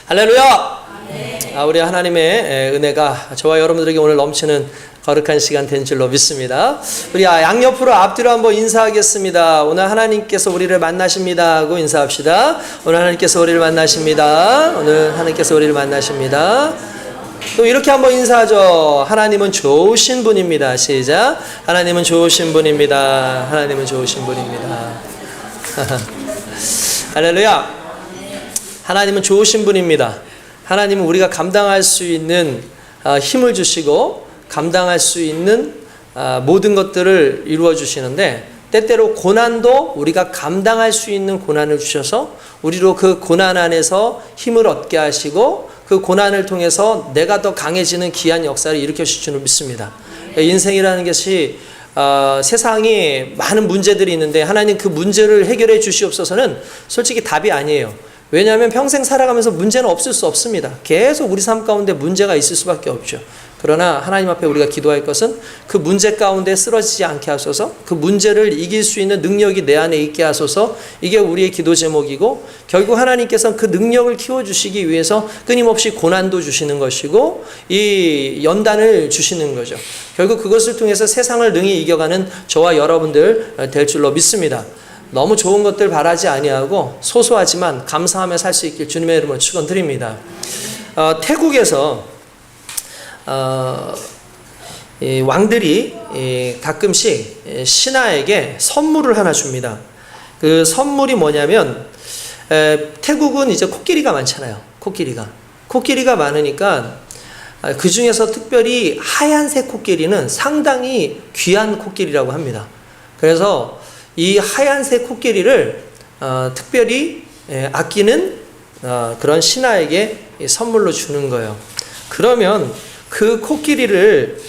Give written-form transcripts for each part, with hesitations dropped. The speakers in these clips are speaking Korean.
할렐루야! 우리 하나님의 은혜가 저와 여러분들에게 오늘 넘치는 거룩한 시간 된 줄로 믿습니다. 우리 양옆으로 앞뒤로 한번 인사하겠습니다. 오늘 하나님께서 우리를 만나십니다 하고 인사합시다. 오늘 하나님께서 우리를 만나십니다. 오늘 하나님께서 우리를 만나십니다. 또 이렇게 한번 인사하죠. 하나님은 좋으신 분입니다. 시작. 하나님은 좋으신 분입니다. 하나님은 좋으신 분입니다. 할렐루야. 하나님은 좋으신 분입니다. 하나님은 우리가 감당할 수 있는 힘을 주시고 감당할 수 있는 모든 것들을 이루어 주시는데, 때때로 고난도 우리가 감당할 수 있는 고난을 주셔서 우리로 그 고난 안에서 힘을 얻게 하시고 그 고난을 통해서 내가 더 강해지는 귀한 역사를 일으켜 주실 줄 믿습니다. 인생이라는 것이 세상에 많은 문제들이 있는데 하나님 그 문제를 해결해 주시옵소서는 솔직히 답이 아니에요. 왜냐하면 평생 살아가면서 문제는 없을 수 없습니다. 계속 우리 삶 가운데 문제가 있을 수밖에 없죠. 그러나 하나님 앞에 우리가 기도할 것은 그 문제 가운데 쓰러지지 않게 하소서, 그 문제를 이길 수 있는 능력이 내 안에 있게 하소서. 이게 우리의 기도 제목이고, 결국 하나님께서는 그 능력을 키워주시기 위해서 끊임없이 고난도 주시는 것이고 이 연단을 주시는 거죠. 결국 그것을 통해서 세상을 능히 이겨가는 저와 여러분들 될 줄로 믿습니다. 너무 좋은 것들 바라지 아니하고 소소하지만 감사하며 살 수 있길 주님의 이름으로 축원드립니다. 태국에서 이 왕들이 가끔씩 신하에게 선물을 하나 줍니다. 그 선물이 뭐냐면, 태국은 이제 코끼리가 많잖아요. 코끼리가 많으니까 그 중에서 특별히 하얀색 코끼리는 상당히 귀한 코끼리라고 합니다. 그래서 이 하얀색 코끼리를 특별히 아끼는 그런 신하에게 선물로 주는 거예요. 그러면 그 코끼리를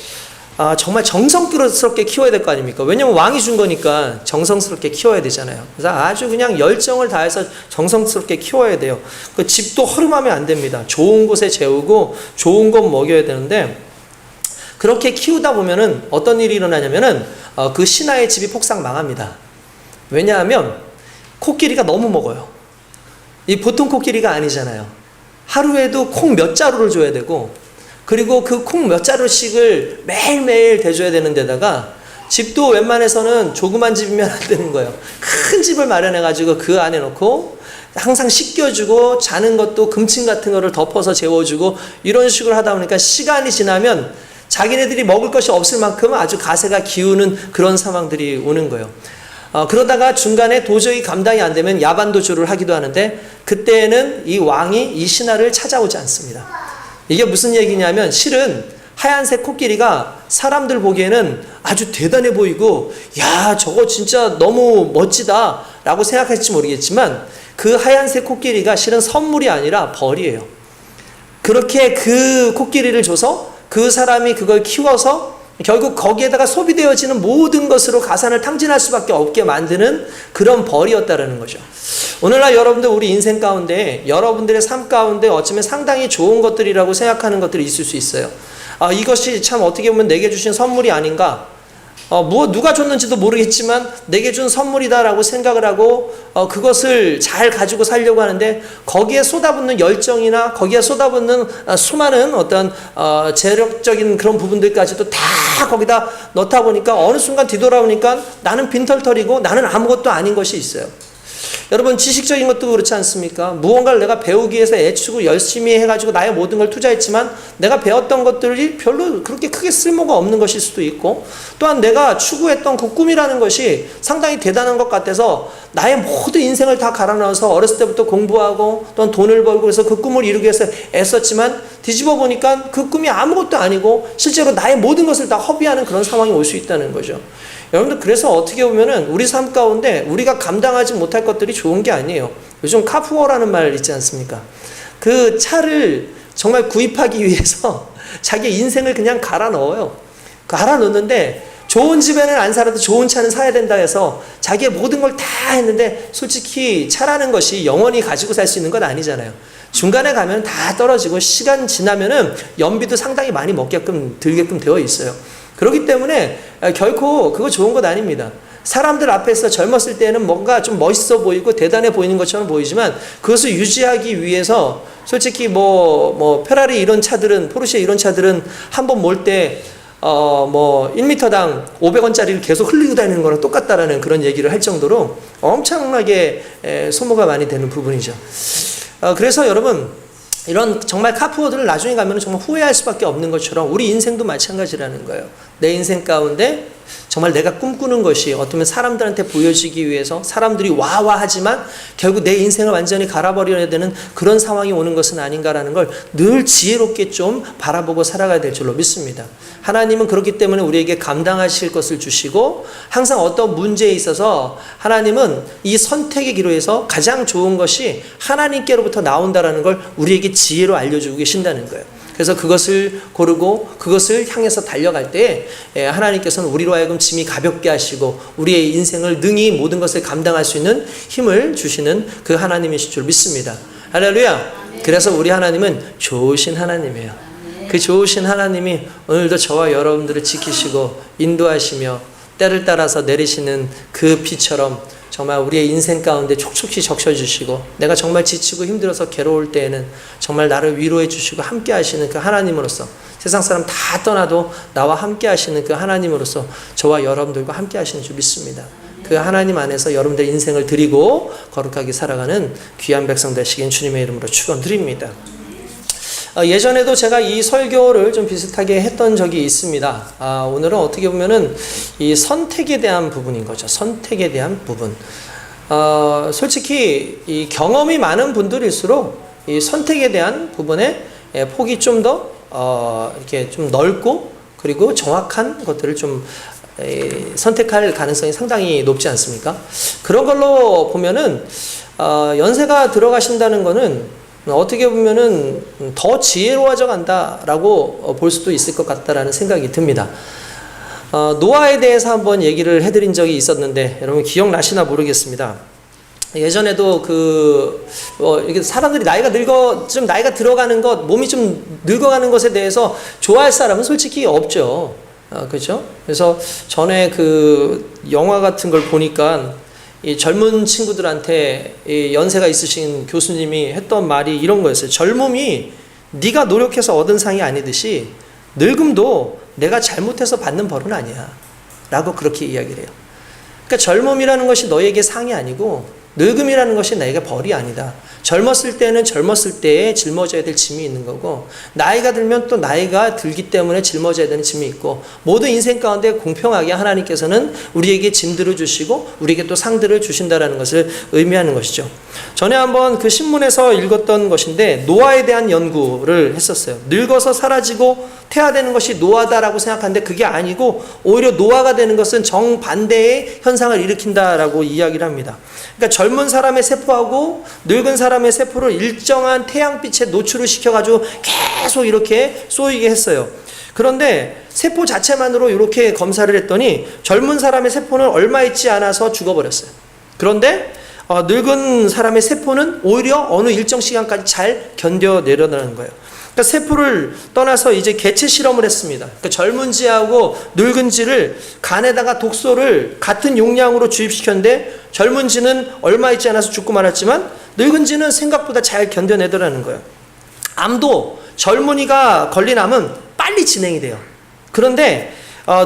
정말 정성스럽게 키워야 될 거 아닙니까? 왜냐면 왕이 준 거니까 정성스럽게 키워야 되잖아요. 그래서 아주 그냥 열정을 다해서 정성스럽게 키워야 돼요. 그 집도 허름하면 안 됩니다. 좋은 곳에 재우고 좋은 것 먹여야 되는데, 그렇게 키우다 보면은 어떤 일이 일어나냐면은 그 신하의 집이 폭삭 망합니다. 왜냐하면 코끼리가 너무 먹어요. 이 보통 코끼리가 아니잖아요. 하루에도 콩 몇 자루를 줘야 되고, 그리고 그 콩 몇 자루씩을 매일매일 대줘야 되는 데다가 집도 웬만해서는 조그만 집이면 안 되는 거예요. 큰 집을 마련해가지고 그 안에 넣고 항상 씻겨주고 자는 것도 금침 같은 거를 덮어서 재워주고 이런 식으로 하다 보니까 시간이 지나면 자기네들이 먹을 것이 없을 만큼 아주 가세가 기우는 그런 상황들이 오는 거예요. 그러다가 중간에 도저히 감당이 안 되면 야반도주를 하기도 하는데, 그때는 이 왕이 이 신하를 찾아오지 않습니다. 이게 무슨 얘기냐면, 실은 하얀색 코끼리가 사람들 보기에는 아주 대단해 보이고, 야, 저거 진짜 너무 멋지다 라고 생각할지 모르겠지만, 그 하얀색 코끼리가 실은 선물이 아니라 벌이에요. 그렇게 그 코끼리를 줘서 그 사람이 그걸 키워서 결국 거기에다가 소비되어지는 모든 것으로 가산을 탕진할 수밖에 없게 만드는 그런 벌이었다라는 거죠. 오늘날 여러분들 우리 인생 가운데, 여러분들의 삶 가운데 어쩌면 상당히 좋은 것들이라고 생각하는 것들이 있을 수 있어요. 이것이 참 어떻게 보면 내게 주신 선물이 아닌가, 누가 줬는지도 모르겠지만 내게 준 선물이다라고 생각을 하고 그것을 잘 가지고 살려고 하는데, 거기에 쏟아붓는 열정이나 거기에 쏟아붓는 수많은 어떤 재력적인 그런 부분들까지도 다 거기다 넣다 보니까 어느 순간 뒤돌아보니까 나는 빈털털이고 나는 아무것도 아닌 것이 있어요. 여러분, 지식적인 것도 그렇지 않습니까? 무언가를 내가 배우기 위해서 애쓰고 열심히 해가지고 나의 모든 걸 투자했지만 내가 배웠던 것들이 별로 그렇게 크게 쓸모가 없는 것일 수도 있고, 또한 내가 추구했던 그 꿈이라는 것이 상당히 대단한 것 같아서 나의 모든 인생을 다 갈아 넣어서 어렸을 때부터 공부하고 또한 돈을 벌고 그래서 그 꿈을 이루기 위해서 애썼지만 뒤집어 보니까 그 꿈이 아무것도 아니고 실제로 나의 모든 것을 다 허비하는 그런 상황이 올 수 있다는 거죠. 여러분들, 그래서 어떻게 보면은 우리 삶 가운데 우리가 감당하지 못할 것들이 좋은 게 아니에요. 요즘 카푸어라는 말 있지 않습니까? 그 차를 정말 구입하기 위해서 자기 인생을 그냥 갈아 넣어요. 갈아 넣는데 좋은 집에는 안 살아도 좋은 차는 사야 된다 해서 자기의 모든 걸 다 했는데, 솔직히 차라는 것이 영원히 가지고 살 수 있는 건 아니잖아요. 중간에 가면 다 떨어지고 시간 지나면은 연비도 상당히 많이 들게끔 되어 있어요. 그렇기 때문에 결코 그거 좋은 것 아닙니다. 사람들 앞에서 젊었을 때는 뭔가 좀 멋있어 보이고 대단해 보이는 것처럼 보이지만 그것을 유지하기 위해서 솔직히 뭐 페라리 이런 차들은, 포르쉐 이런 차들은 한번 몰 때 1m당 500원짜리를 계속 흘리고 다니는 거랑 똑같다라는 그런 얘기를 할 정도로 엄청나게 소모가 많이 되는 부분이죠. 그래서 여러분, 이런 정말 카푸어들을 나중에 가면 정말 후회할 수밖에 없는 것처럼 우리 인생도 마찬가지라는 거예요. 내 인생 가운데 정말 내가 꿈꾸는 것이 어쩌면 사람들한테 보여지기 위해서 사람들이 와하지만 결국 내 인생을 완전히 갈아버려야 되는 그런 상황이 오는 것은 아닌가라는 걸 늘 지혜롭게 좀 바라보고 살아가야 될 줄로 믿습니다. 하나님은 그렇기 때문에 우리에게 감당하실 것을 주시고 항상 어떤 문제에 있어서 하나님은 이 선택의 기로에서 가장 좋은 것이 하나님께로부터 나온다라는 걸 우리에게 지혜로 알려주고 계신다는 거예요. 그래서 그것을 고르고 그것을 향해서 달려갈 때 하나님께서는 우리로 하여금 짐이 가볍게 하시고 우리의 인생을 능히 모든 것을 감당할 수 있는 힘을 주시는 그 하나님이실 줄 믿습니다. 할렐루야. 그래서 우리 하나님은 좋으신 하나님이에요. 그 좋으신 하나님이 오늘도 저와 여러분들을 지키시고 인도하시며 때를 따라서 내리시는 그 비처럼 정말 우리의 인생 가운데 촉촉히 적셔주시고 내가 정말 지치고 힘들어서 괴로울 때에는 정말 나를 위로해 주시고 함께 하시는 그 하나님으로서 세상 사람 다 떠나도 나와 함께 하시는 그 하나님으로서 저와 여러분들과 함께 하시는 줄 믿습니다. 그 하나님 안에서 여러분들 인생을 드리고 거룩하게 살아가는 귀한 백성 되시긴 주님의 이름으로 축원드립니다. 예전에도 제가 이 설교를 좀 비슷하게 했던 적이 있습니다. 오늘은 어떻게 보면은 이 선택에 대한 부분인 거죠. 선택에 대한 부분. 솔직히 이 경험이 많은 분들일수록 이 선택에 대한 부분에 폭이 좀 더 이렇게 좀 넓고 그리고 정확한 것들을 좀 선택할 가능성이 상당히 높지 않습니까? 그런 걸로 보면은 연세가 들어가신다는 거는 어떻게 보면은 더 지혜로워져 간다라고 볼 수도 있을 것 같다라는 생각이 듭니다. 노아에 대해서 한번 얘기를 해드린 적이 있었는데 여러분 기억나시나 모르겠습니다. 예전에도 이렇게 사람들이 좀 나이가 들어가는 것, 몸이 좀 늙어가는 것에 대해서 좋아할 사람은 솔직히 없죠. 그렇죠? 그래서 전에 그 영화 같은 걸 보니까 이 젊은 친구들한테 이 연세가 있으신 교수님이 했던 말이 이런 거였어요. 젊음이 네가 노력해서 얻은 상이 아니듯이 늙음도 내가 잘못해서 받는 벌은 아니야 라고 그렇게 이야기를 해요. 그러니까 젊음이라는 것이 너에게 상이 아니고 늙음이라는 것이 나에게 벌이 아니다. 젊었을 때는 젊었을 때에 짊어져야 될 짐이 있는 거고 나이가 들면 또 나이가 들기 때문에 짊어져야 되는 짐이 있고 모든 인생 가운데 공평하게 하나님께서는 우리에게 짐들을 주시고 우리에게 또 상들을 주신다라는 것을 의미하는 것이죠. 전에 한번 그 신문에서 읽었던 것인데 노아에 대한 연구를 했었어요. 늙어서 사라지고 퇴화되는 것이 노아다라고 생각하는데 그게 아니고 오히려 노아가 되는 것은 정반대의 현상을 일으킨다라고 이야기를 합니다. 그러니까 젊은 사람의 세포하고 늙은 사람의 세포를 일정한 태양빛에 노출을 시켜가지고 계속 이렇게 쏘이게 했어요. 그런데 세포 자체만으로 이렇게 검사를 했더니 젊은 사람의 세포는 얼마 있지 않아서 죽어버렸어요. 그런데 늙은 사람의 세포는 오히려 어느 일정 시간까지 잘 견뎌내려는 거예요. 그러니까 세포를 떠나서 이제 개체 실험을 했습니다. 그러니까 젊은지하고 늙은지를 간에다가 독소를 같은 용량으로 주입시켰는데 젊은지는 얼마 있지 않아서 죽고 말았지만 늙은지는 생각보다 잘 견뎌내더라는 거예요. 암도 젊은이가 걸린 암은 빨리 진행이 돼요. 그런데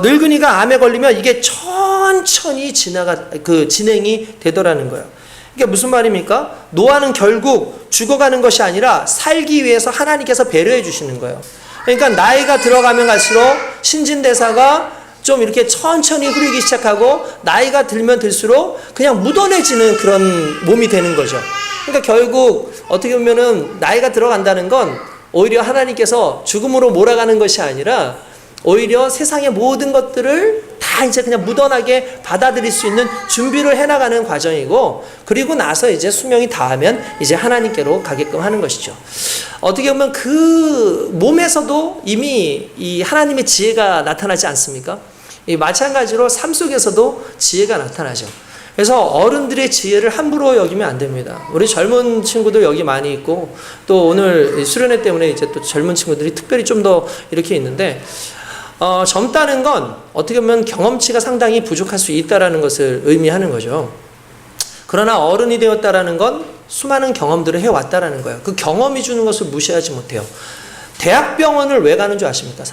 늙은이가 암에 걸리면 이게 천천히 진행이 되더라는 거예요. 이게 무슨 말입니까? 노아는 결국 죽어가는 것이 아니라 살기 위해서 하나님께서 배려해 주시는 거예요. 그러니까 나이가 들어가면 갈수록 신진대사가 좀 이렇게 천천히 흐르기 시작하고 나이가 들면 들수록 그냥 묻어내지는 그런 몸이 되는 거죠. 그러니까 결국 어떻게 보면은 나이가 들어간다는 건 오히려 하나님께서 죽음으로 몰아가는 것이 아니라 오히려 세상의 모든 것들을 다 이제 그냥 무던하게 받아들일 수 있는 준비를 해나가는 과정이고 그리고 나서 이제 수명이 다하면 이제 하나님께로 가게끔 하는 것이죠. 어떻게 보면 그 몸에서도 이미 이 하나님의 지혜가 나타나지 않습니까? 마찬가지로 삶 속에서도 지혜가 나타나죠. 그래서 어른들의 지혜를 함부로 여기면 안 됩니다. 우리 젊은 친구들 여기 많이 있고 또 오늘 수련회 때문에 이제 또 젊은 친구들이 특별히 좀 더 이렇게 있는데 젊다는 건 어떻게 보면 경험치가 상당히 부족할 수 있다는 것을 의미하는 거죠. 그러나 어른이 되었다는 건 수많은 경험들을 해왔다는 거예요. 그 경험이 주는 것을 무시하지 못해요. 대학병원을 왜 가는 줄 아십니까?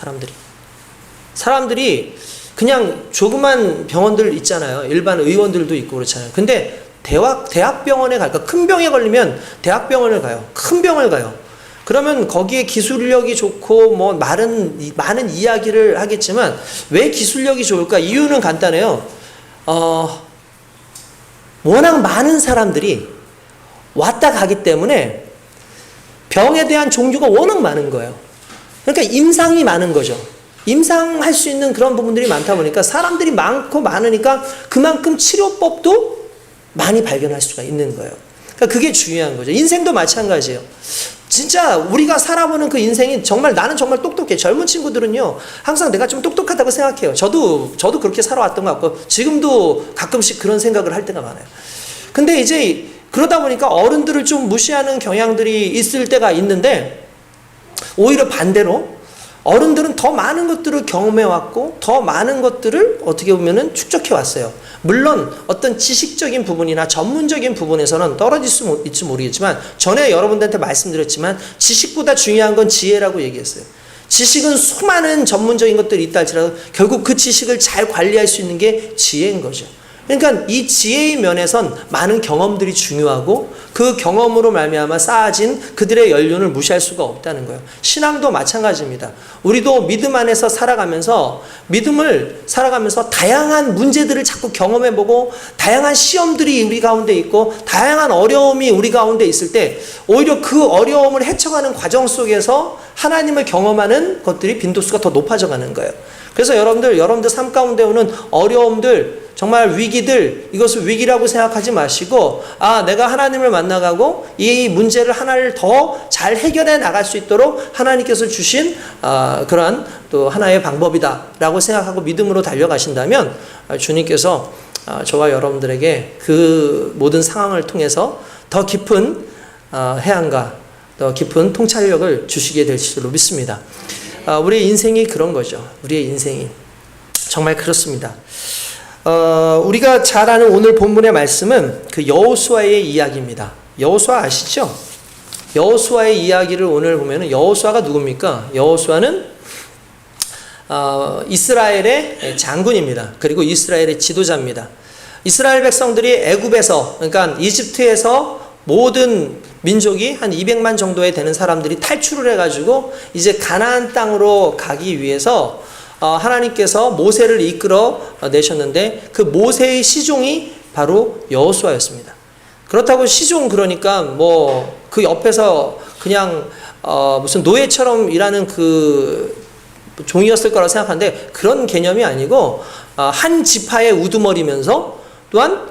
사람들이 그냥 조그만 병원들 있잖아요. 일반 의원들도 있고 그렇잖아요. 근데 대학병원에 갈까? 큰 병에 걸리면 대학병원을 가요. 큰 병을 가요. 그러면 거기에 기술력이 좋고 뭐 많은 이야기를 하겠지만 왜 기술력이 좋을까? 이유는 간단해요. 워낙 많은 사람들이 왔다 가기 때문에 병에 대한 종류가 워낙 많은 거예요. 그러니까 임상이 많은 거죠. 임상할 수 있는 그런 부분들이 많다 보니까 사람들이 많고 많으니까 그만큼 치료법도 많이 발견할 수가 있는 거예요. 그러니까 그게 중요한 거죠. 인생도 마찬가지예요. 진짜 우리가 살아보는 그 인생이 나는 정말 똑똑해. 젊은 친구들은요, 항상 내가 좀 똑똑하다고 생각해요. 저도 그렇게 살아왔던 것 같고, 지금도 가끔씩 그런 생각을 할 때가 많아요. 근데 이제 그러다 보니까 어른들을 좀 무시하는 경향들이 있을 때가 있는데, 오히려 반대로 어른들은 더 많은 것들을 경험해왔고, 더 많은 것들을 어떻게 보면은 축적해왔어요. 물론 어떤 지식적인 부분이나 전문적인 부분에서는 떨어질 수 있을지 모르겠지만, 전에 여러분들한테 말씀드렸지만 지식보다 중요한 건 지혜라고 얘기했어요. 지식은 수많은 전문적인 것들이 있다 할지라도 결국 그 지식을 잘 관리할 수 있는 게 지혜인 거죠. 그러니까 이 지혜의 면에선 많은 경험들이 중요하고 그 경험으로 말미암아 쌓아진 그들의 연륜을 무시할 수가 없다는 거예요. 신앙도 마찬가지입니다. 우리도 믿음 안에서 믿음을 살아가면서 다양한 문제들을 자꾸 경험해보고 다양한 시험들이 우리 가운데 있고 다양한 어려움이 우리 가운데 있을 때 오히려 그 어려움을 헤쳐가는 과정 속에서 하나님을 경험하는 것들이 빈도수가 더 높아져 가는 거예요. 그래서 여러분들 삶 가운데 오는 어려움들, 정말 위기들, 이것을 위기라고 생각하지 마시고, 내가 하나님을 만나가고 이 문제를 하나를 더 잘 해결해 나갈 수 있도록 하나님께서 주신 그러한 또 하나의 방법이다라고 생각하고 믿음으로 달려가신다면 주님께서 저와 여러분들에게 그 모든 상황을 통해서 더 깊은 해안과 더 깊은 통찰력을 주시게 될 줄로 믿습니다. 우리의 인생이 그런 거죠. 우리의 인생이 정말 그렇습니다. 우리가 잘 아는 오늘 본문의 말씀은 그 여호수아의 이야기입니다. 여호수아 아시죠? 여호수아의 이야기를 오늘 보면은 여호수아가 누굽니까? 여호수아는 이스라엘의 장군입니다. 그리고 이스라엘의 지도자입니다. 이스라엘 백성들이 애굽에서, 그러니까 이집트에서 모든 민족이 한 200만 정도에 되는 사람들이 탈출을 해가지고 이제 가나안 땅으로 가기 위해서 하나님께서 모세를 이끌어 내셨는데 그 모세의 시종이 바로 여호수아였습니다. 그렇다고 시종, 그러니까 뭐 그 옆에서 그냥 무슨 노예처럼 일하는 그 종이었을 거라고 생각하는데 그런 개념이 아니고 한 지파의 우두머리면서 또한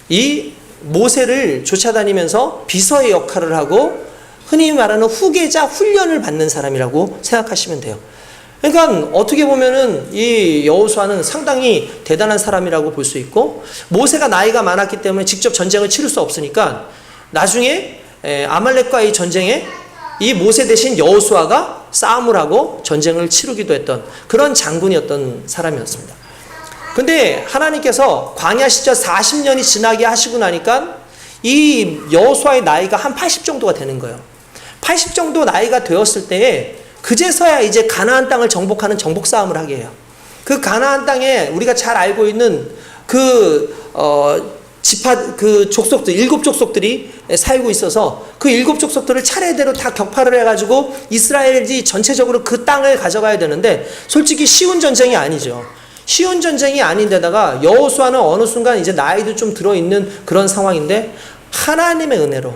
이 모세를 쫓아다니면서 비서의 역할을 하고 흔히 말하는 후계자 훈련을 받는 사람이라고 생각하시면 돼요. 그러니까 어떻게 보면은 이 여호수아는 상당히 대단한 사람이라고 볼 수 있고, 모세가 나이가 많았기 때문에 직접 전쟁을 치를 수 없으니까 나중에 아말렉과의 전쟁에 이 모세 대신 여호수아가 싸움을 하고 전쟁을 치르기도 했던 그런 장군이었던 사람이었습니다. 근데 하나님께서 광야 시절 40년이 지나게 하시고 나니까 이 여호수아의 나이가 한 80 정도가 되는 거예요. 80 정도 나이가 되었을 때에 그제서야 이제 가나안 땅을 정복하는 정복 싸움을 하게 해요. 그 가나안 땅에 우리가 잘 알고 있는 그 족속들, 7 족속들이 살고 있어서 그 7 족속들을 차례대로 다 격파를 해가지고 이스라엘이 전체적으로 그 땅을 가져가야 되는데 솔직히 쉬운 전쟁이 아니죠. 쉬운 전쟁이 아닌데다가 여호수아는 어느 순간 이제 나이도 좀 들어있는 그런 상황인데 하나님의 은혜로,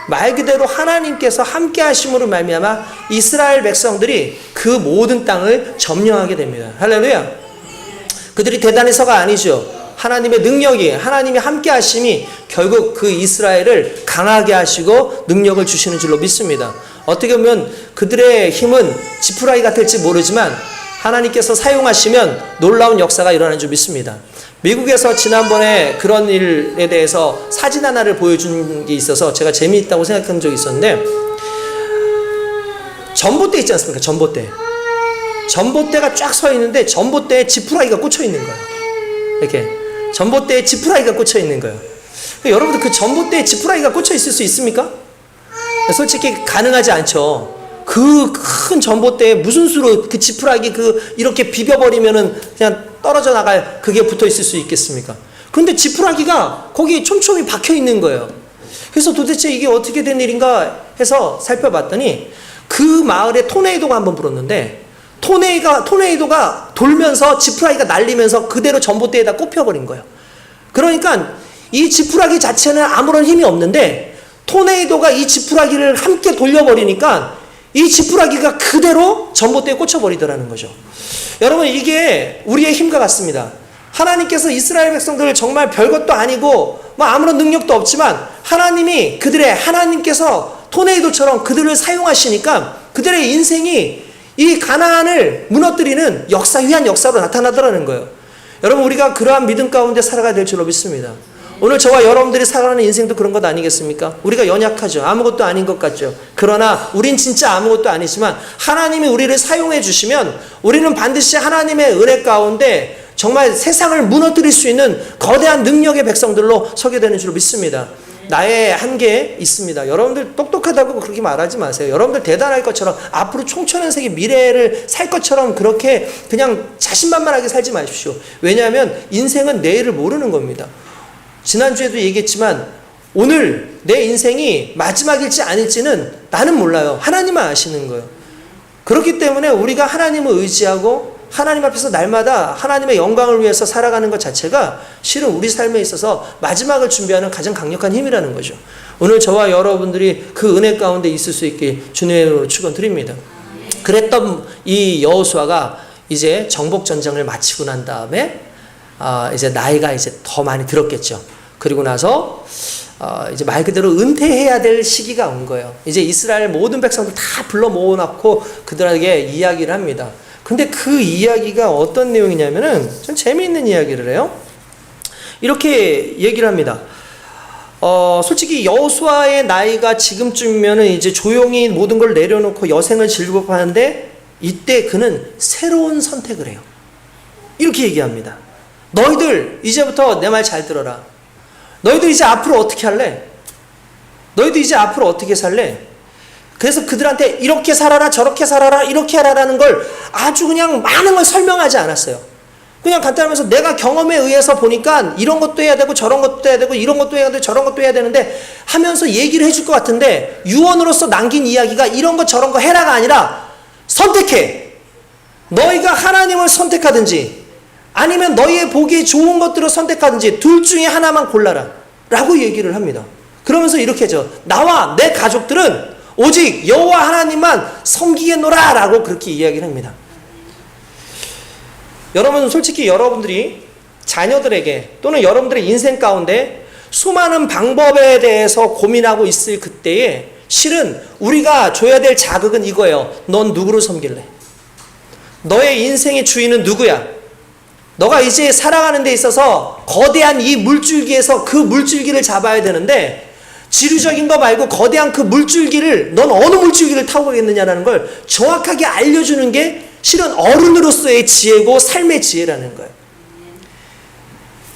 말 그대로 하나님께서 함께 하심으로 말미암아 이스라엘 백성들이 그 모든 땅을 점령하게 됩니다. 할렐루야. 그들이 대단해서가 아니죠. 하나님의 능력이, 하나님이 함께 하심이 결국 그 이스라엘을 강하게 하시고 능력을 주시는 줄로 믿습니다. 어떻게 보면 그들의 힘은 지푸라기 같을지 모르지만 하나님께서 사용하시면 놀라운 역사가 일어나는 줄 믿습니다. 미국에서 지난번에 그런 일에 대해서 사진 하나를 보여준 게 있어서 제가 재미있다고 생각한 적이 있었는데, 전봇대 있지 않습니까? 전봇대. 전봇대가 쫙 서 있는데 전봇대에 지푸라기가 꽂혀 있는 거예요. 이렇게 전봇대에 지푸라기가 꽂혀 있는 거예요. 여러분들 그 전봇대에 지푸라기가 꽂혀 있을 수 있습니까? 솔직히 가능하지 않죠. 그 큰 전봇대에 무슨 수로 그 지푸라기 이렇게 비벼버리면은 그냥 떨어져 나갈 그게 붙어 있을 수 있겠습니까? 그런데 지푸라기가 거기 촘촘히 박혀 있는 거예요. 그래서 도대체 이게 어떻게 된 일인가 해서 살펴봤더니 그 마을에 토네이도가 한번 불었는데 토네이도가 돌면서 지푸라기가 날리면서 그대로 전봇대에다 꼽혀버린 거예요. 그러니까 이 지푸라기 자체는 아무런 힘이 없는데 토네이도가 이 지푸라기를 함께 돌려버리니까 이 지푸라기가 그대로 전봇대에 꽂혀버리더라는 거죠. 여러분, 이게 우리의 힘과 같습니다. 하나님께서 이스라엘 백성들을 정말 별것도 아니고 아무런 능력도 없지만 하나님께서 토네이도처럼 그들을 사용하시니까 그들의 인생이 이 가나안을 무너뜨리는 위한 역사로 나타나더라는 거예요. 여러분, 우리가 그러한 믿음 가운데 살아가야 될 줄로 믿습니다. 오늘 저와 여러분들이 살아가는 인생도 그런 것 아니겠습니까? 우리가 연약하죠. 아무것도 아닌 것 같죠. 그러나 우린 진짜 아무것도 아니지만 하나님이 우리를 사용해 주시면 우리는 반드시 하나님의 은혜 가운데 정말 세상을 무너뜨릴 수 있는 거대한 능력의 백성들로 서게 되는 줄로 믿습니다. 나의 한계 있습니다. 여러분들 똑똑하다고 그렇게 말하지 마세요. 여러분들 대단할 것처럼 앞으로 총천연색의 미래를 살 것처럼 그렇게 그냥 자신만만하게 살지 마십시오. 왜냐하면 인생은 내일을 모르는 겁니다. 지난주에도 얘기했지만 오늘 내 인생이 마지막일지 아닐지는 나는 몰라요. 하나님만 아시는 거예요. 그렇기 때문에 우리가 하나님을 의지하고 하나님 앞에서 날마다 하나님의 영광을 위해서 살아가는 것 자체가 실은 우리 삶에 있어서 마지막을 준비하는 가장 강력한 힘이라는 거죠. 오늘 저와 여러분들이 그 은혜 가운데 있을 수 있게 주님의 이름으로 축원드립니다. 그랬던 이 여호수아가 이제 정복 전쟁을 마치고 난 다음에 이제 나이가 이제 더 많이 들었겠죠. 그리고 나서 이제 말 그대로 은퇴해야 될 시기가 온 거예요. 이제 이스라엘 모든 백성들 다 불러 모아놓고 그들에게 이야기를 합니다. 근데 그 이야기가 어떤 내용이냐면은 좀 재미있는 이야기를 해요. 이렇게 얘기를 합니다. 솔직히 여호수아의 나이가 지금쯤이면은 이제 조용히 모든 걸 내려놓고 여생을 즐기고 하는데 이때 그는 새로운 선택을 해요. 이렇게 얘기합니다. 너희들 이제부터 내 말 잘 들어라. 너희들 이제 앞으로 어떻게 할래? 너희들 이제 앞으로 어떻게 살래? 그래서 그들한테 이렇게 살아라, 저렇게 살아라, 이렇게 하라라는 걸 아주 그냥 많은 걸 설명하지 않았어요. 그냥 간단하면서 내가 경험에 의해서 보니까 이런 것도 해야 되고 저런 것도 해야 되고 이런 것도 해야 되고 저런 것도 해야 되는데 하면서 얘기를 해줄 것 같은데 유언으로서 남긴 이야기가 이런 거 저런 거 해라가 아니라 선택해. 너희가 하나님을 선택하든지 아니면 너희의 보기에 좋은 것들을 선택하든지 둘 중에 하나만 골라라 라고 얘기를 합니다. 그러면서 이렇게 하죠. 나와 내 가족들은 오직 여호와 하나님만 섬기겠노라 라고 그렇게 이야기를 합니다. 여러분, 솔직히 여러분들이 자녀들에게 또는 여러분들의 인생 가운데 수많은 방법에 대해서 고민하고 있을 그때에 실은 우리가 줘야 될 자극은 이거예요. 넌 누구를 섬길래? 너의 인생의 주인은 누구야? 너가 이제 살아가는 데 있어서 거대한 이 물줄기에서 그 물줄기를 잡아야 되는데 지류적인 거 말고 거대한 그 물줄기를 넌 어느 물줄기를 타고 가겠느냐라는 걸 정확하게 알려주는 게 실은 어른으로서의 지혜고 삶의 지혜라는 거예요.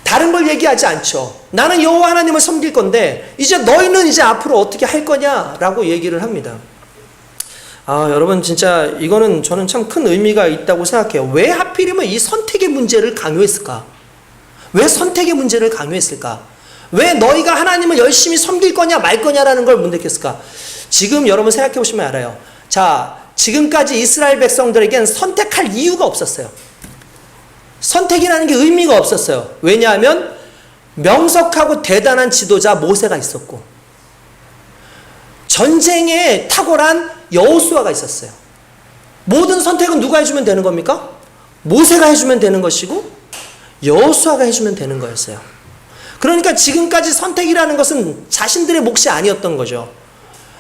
다른 걸 얘기하지 않죠. 나는 여호와 하나님을 섬길 건데 이제 너희는 이제 앞으로 어떻게 할 거냐라고 얘기를 합니다. 여러분 진짜 이거는 저는 참 큰 의미가 있다고 생각해요. 왜 하필이면 이 선택의 문제를 강요했을까? 왜 선택의 문제를 강요했을까? 왜 너희가 하나님을 열심히 섬길 거냐 말 거냐라는 걸 문득했을까? 지금 여러분 생각해 보시면 알아요. 자, 지금까지 이스라엘 백성들에겐 선택할 이유가 없었어요. 선택이라는 게 의미가 없었어요. 왜냐하면 명석하고 대단한 지도자 모세가 있었고 전쟁에 탁월한 여호수아가 있었어요. 모든 선택은 누가 해주면 되는 겁니까? 모세가 해주면 되는 것이고 여호수아가 해주면 되는 거였어요. 그러니까 지금까지 선택이라는 것은 자신들의 몫이 아니었던 거죠.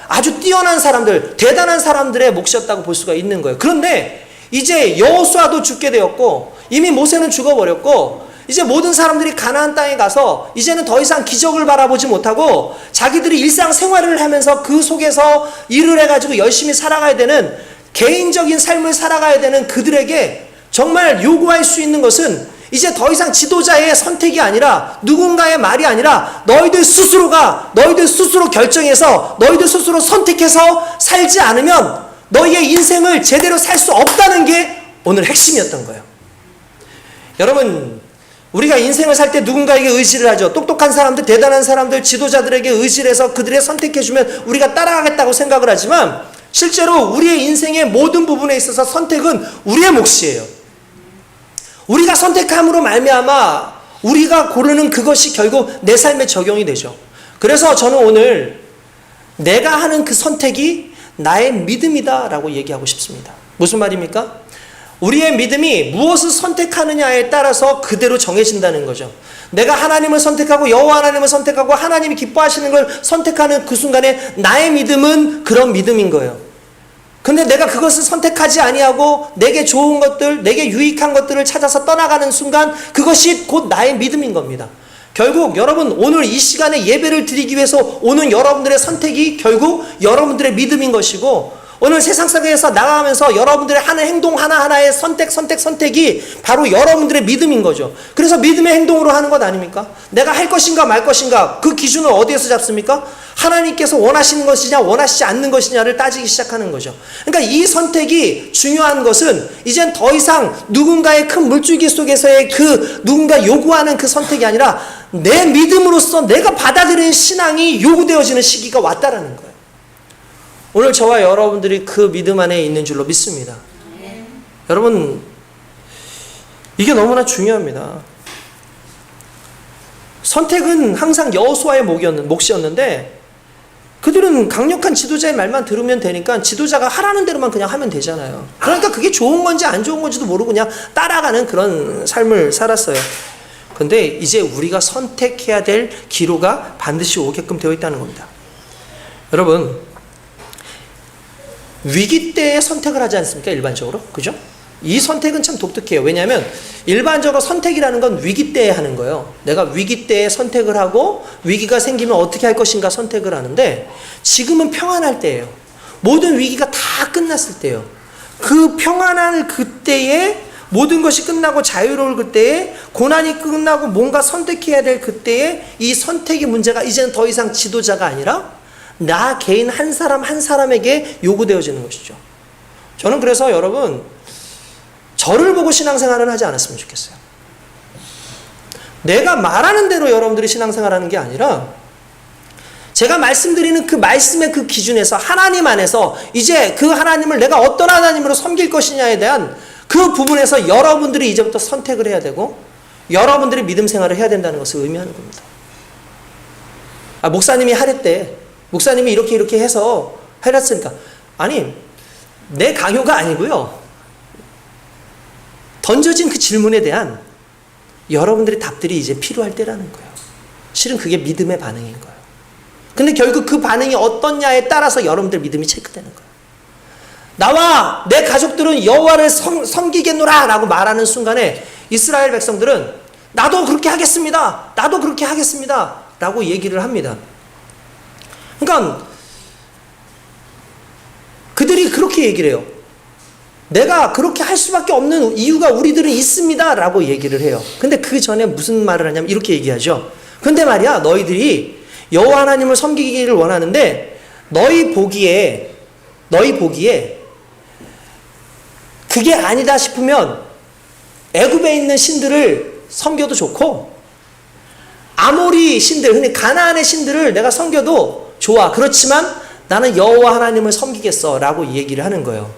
아주 뛰어난 사람들, 대단한 사람들의 몫이었다고 볼 수가 있는 거예요. 그런데 이제 여호수아도 죽게 되었고 이미 모세는 죽어버렸고 이제 모든 사람들이 가나안 땅에 가서 이제는 더 이상 기적을 바라보지 못하고 자기들이 일상생활을 하면서 그 속에서 일을 해가지고 열심히 살아가야 되는 개인적인 삶을 살아가야 되는 그들에게 정말 요구할 수 있는 것은 이제 더 이상 지도자의 선택이 아니라 누군가의 말이 아니라 너희들 스스로 결정해서 너희들 스스로 선택해서 살지 않으면 너희의 인생을 제대로 살 수 없다는 게 오늘 핵심이었던 거예요. 여러분, 우리가 인생을 살 때 누군가에게 의지를 하죠. 똑똑한 사람들, 대단한 사람들, 지도자들에게 의지를 해서 그들의 선택해주면 우리가 따라가겠다고 생각을 하지만 실제로 우리의 인생의 모든 부분에 있어서 선택은 우리의 몫이에요. 우리가 선택함으로 말미암아 우리가 고르는 그것이 결국 내 삶에 적용이 되죠. 그래서 저는 오늘 내가 하는 그 선택이 나의 믿음이다 라고 얘기하고 싶습니다. 무슨 말입니까? 우리의 믿음이 무엇을 선택하느냐에 따라서 그대로 정해진다는 거죠. 내가 하나님을 선택하고 여호와 하나님을 선택하고 하나님이 기뻐하시는 걸 선택하는 그 순간에 나의 믿음은 그런 믿음인 거예요. 근데 내가 그것을 선택하지 아니하고 내게 좋은 것들, 내게 유익한 것들을 찾아서 떠나가는 순간 그것이 곧 나의 믿음인 겁니다. 결국 여러분 오늘 이 시간에 예배를 드리기 위해서 오는 여러분들의 선택이 결국 여러분들의 믿음인 것이고 오늘 세상 속에서 나가면서 여러분들의 하는 행동 하나하나의 선택이 바로 여러분들의 믿음인 거죠. 그래서 믿음의 행동으로 하는 것 아닙니까? 내가 할 것인가 말 것인가 그 기준을 어디에서 잡습니까? 하나님께서 원하시는 것이냐 원하시지 않는 것이냐를 따지기 시작하는 거죠. 그러니까 이 선택이 중요한 것은 이젠 더 이상 누군가의 큰 물줄기 속에서의 그 누군가 요구하는 그 선택이 아니라 내 믿음으로서 내가 받아들이는 신앙이 요구되어지는 시기가 왔다라는 거예요. 오늘 저와 여러분들이 그 믿음 안에 있는 줄로 믿습니다. 여러분, 이게 너무나 중요합니다. 선택은 항상 여호수아의 몫이었는데 그들은 강력한 지도자의 말만 들으면 되니까 지도자가 하라는 대로만 그냥 하면 되잖아요. 그러니까 그게 좋은 건지 안 좋은 건지도 모르고 그냥 따라가는 그런 삶을 살았어요. 근데 이제 우리가 선택해야 될 기로가 반드시 오게끔 되어 있다는 겁니다. 여러분, 위기 때에 선택을 하지 않습니까? 일반적으로. 그죠? 이 선택은 참 독특해요. 왜냐하면 일반적으로 선택이라는 건 위기 때에 하는 거예요. 내가 위기 때에 선택을 하고 위기가 생기면 어떻게 할 것인가 선택을 하는데 지금은 평안할 때예요. 모든 위기가 다 끝났을 때예요. 그 평안한 그때에 모든 것이 끝나고 자유로울 그때에 고난이 끝나고 뭔가 선택해야 될 그때에 이 선택의 문제가 이제는 더 이상 지도자가 아니라 나 개인 한 사람 한 사람에게 요구되어지는 것이죠. 저는 그래서 여러분 저를 보고 신앙생활을 하지 않았으면 좋겠어요. 내가 말하는 대로 여러분들이 신앙생활하는 게 아니라 제가 말씀드리는 그 말씀의 그 기준에서 하나님 안에서 이제 그 하나님을 내가 어떤 하나님으로 섬길 것이냐에 대한 그 부분에서 여러분들이 이제부터 선택을 해야 되고 여러분들이 믿음 생활을 해야 된다는 것을 의미하는 겁니다. 목사님이 하랬대. 목사님이 이렇게 해서 해놨으니까. 아니, 내 강요가 아니고요. 던져진 그 질문에 대한 여러분들의 답들이 이제 필요할 때라는 거예요. 실은 그게 믿음의 반응인 거예요. 근데 결국 그 반응이 어떠냐에 따라서 여러분들 믿음이 체크되는 거예요. 나와 내 가족들은 여호와를 섬기겠노라 라고 말하는 순간에 이스라엘 백성들은 나도 그렇게 하겠습니다. 나도 그렇게 하겠습니다. 라고 얘기를 합니다. 그러니까 그들이 그렇게 얘기를 해요. 내가 그렇게 할 수밖에 없는 이유가 우리들은 있습니다 라고 얘기를 해요. 근데 그 전에 무슨 말을 하냐면 이렇게 얘기하죠. 근데 말이야 너희들이 여호와 하나님을 섬기기를 원하는데 너희 보기에 그게 아니다 싶으면 애굽에 있는 신들을 섬겨도 좋고 아모리 신들, 흔히 가나안의 신들을 내가 섬겨도 좋아. 그렇지만 나는 여호와 하나님을 섬기겠어 라고 얘기를 하는 거예요.